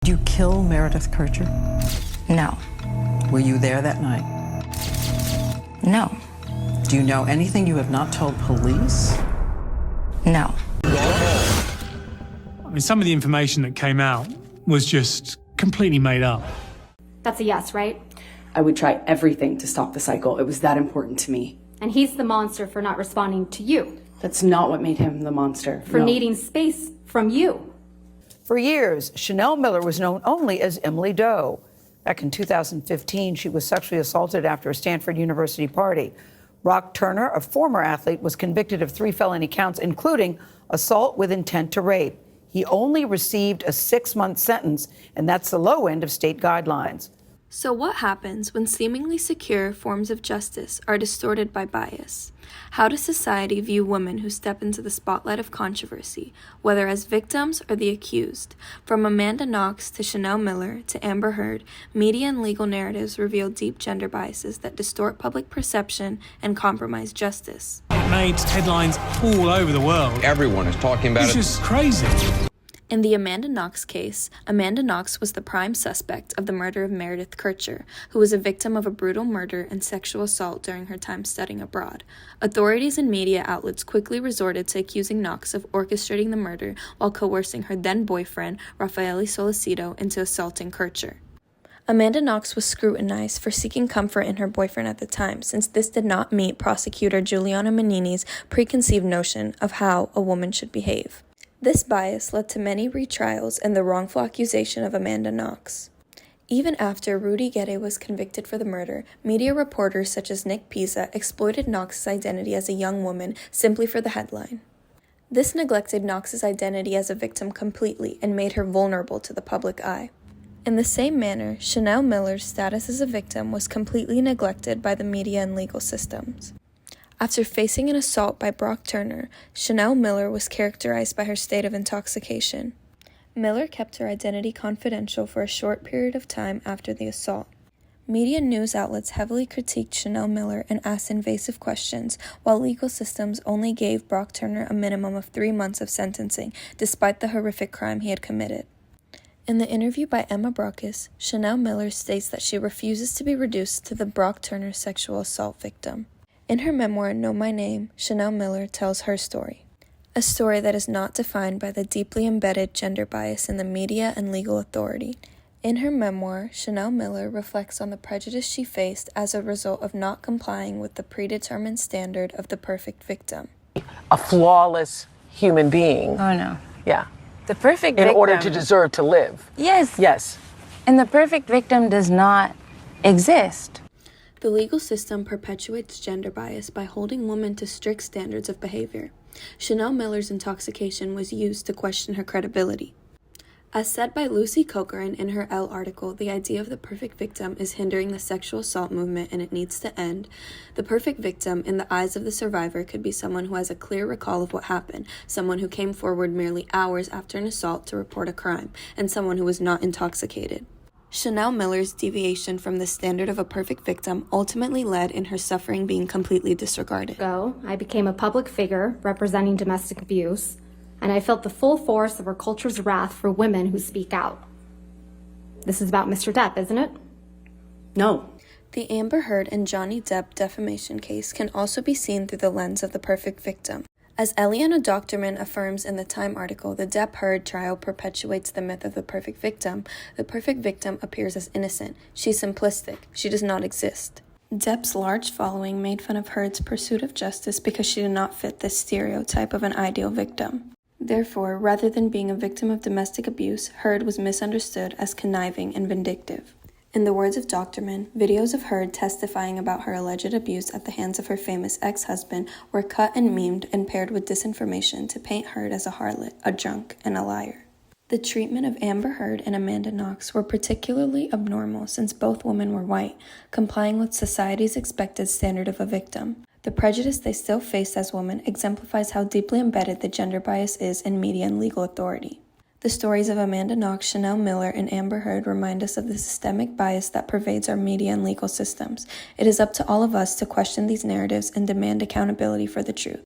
Did you kill Meredith Kircher? No. Were you there that night? No. Do you know anything you have not told police? No. I mean, some of the information that came out was just completely made up. That's a yes, right? I would try everything to stop the cycle. It was that important to me. And he's the monster for not responding to you. That's not what made him the monster. For needing space from you. For years, Chanel Miller was known only as Emily Doe. Back in 2015, she was sexually assaulted after a Stanford University party. Brock Turner, a former athlete, was convicted of 3 felony counts, including assault with intent to rape. He only received a 6-month sentence, and that's the low end of state guidelines. So what happens when seemingly secure forms of justice are distorted by bias? How does society view women who step into the spotlight of controversy, whether as victims or the accused? From Amanda Knox to Chanel Miller to Amber Heard, media and legal narratives reveal deep gender biases that distort public perception and compromise justice. It made headlines all over the world. Everyone is talking about it. It's just crazy. In the Amanda Knox case, Amanda Knox was the prime suspect of the murder of Meredith Kircher, who was a victim of a brutal murder and sexual assault during her time studying abroad. Authorities and media outlets quickly resorted to accusing Knox of orchestrating the murder while coercing her then-boyfriend, Raffaele Solicito, into assaulting Kircher. Amanda Knox was scrutinized for seeking comfort in her boyfriend at the time, since this did not meet prosecutor Giuliana Menini's preconceived notion of how a woman should behave. This bias led to many retrials and the wrongful accusation of Amanda Knox. Even after Rudy Guede was convicted for the murder, media reporters such as Nick Pizza exploited Knox's identity as a young woman simply for the headline. This neglected Knox's identity as a victim completely and made her vulnerable to the public eye. In the same manner, Chanel Miller's status as a victim was completely neglected by the media and legal systems. After facing an assault by Brock Turner, Chanel Miller was characterized by her state of intoxication. Miller kept her identity confidential for a short period of time after the assault. Media and news outlets heavily critiqued Chanel Miller and asked invasive questions, while legal systems only gave Brock Turner a minimum of 3 months of sentencing, despite the horrific crime he had committed. In the interview by Emma Brockis, Chanel Miller states that she refuses to be reduced to the Brock Turner sexual assault victim. In her memoir, Know My Name, Chanel Miller tells her story. A story that is not defined by the deeply embedded gender bias in the media and legal authority. In her memoir, Chanel Miller reflects on the prejudice she faced as a result of not complying with the predetermined standard of the perfect victim. A flawless human being. Oh, no. Yeah. The perfect In victim. order to deserve to live. Yes. Yes. And the perfect victim does not exist. The legal system perpetuates gender bias by holding women to strict standards of behavior. Chanel Miller's intoxication was used to question her credibility. As said by Lucy Cochran in her Elle article, the idea of the perfect victim is hindering the sexual assault movement and it needs to end. The perfect victim, in the eyes of the survivor, could be someone who has a clear recall of what happened, someone who came forward merely hours after an assault to report a crime, and someone who was not intoxicated. Chanel Miller's deviation from the standard of a perfect victim ultimately led in her suffering being completely disregarded. I became a public figure representing domestic abuse, and I felt the full force of our culture's wrath for women who speak out. This is about Mr. Depp, isn't it? No. The Amber Heard and Johnny Depp defamation case can also be seen through the lens of the perfect victim. As Eliana Doctorman affirms in the Time article, the Depp-Heard trial perpetuates the myth of the perfect victim. The perfect victim appears as innocent. She's simplistic. She does not exist. Depp's large following made fun of Heard's pursuit of justice because she did not fit this stereotype of an ideal victim. Therefore, rather than being a victim of domestic abuse, Heard was misunderstood as conniving and vindictive. In the words of Doctorman, videos of Heard testifying about her alleged abuse at the hands of her famous ex-husband were cut and memed and paired with disinformation to paint Heard as a harlot, a drunk, and a liar. The treatment of Amber Heard and Amanda Knox were particularly abnormal since both women were white, complying with society's expected standard of a victim. The prejudice they still faced as women exemplifies how deeply embedded the gender bias is in media and legal authority. The stories of Amanda Knox, Chanel Miller, and Amber Heard remind us of the systemic bias that pervades our media and legal systems. It is up to all of us to question these narratives and demand accountability for the truth.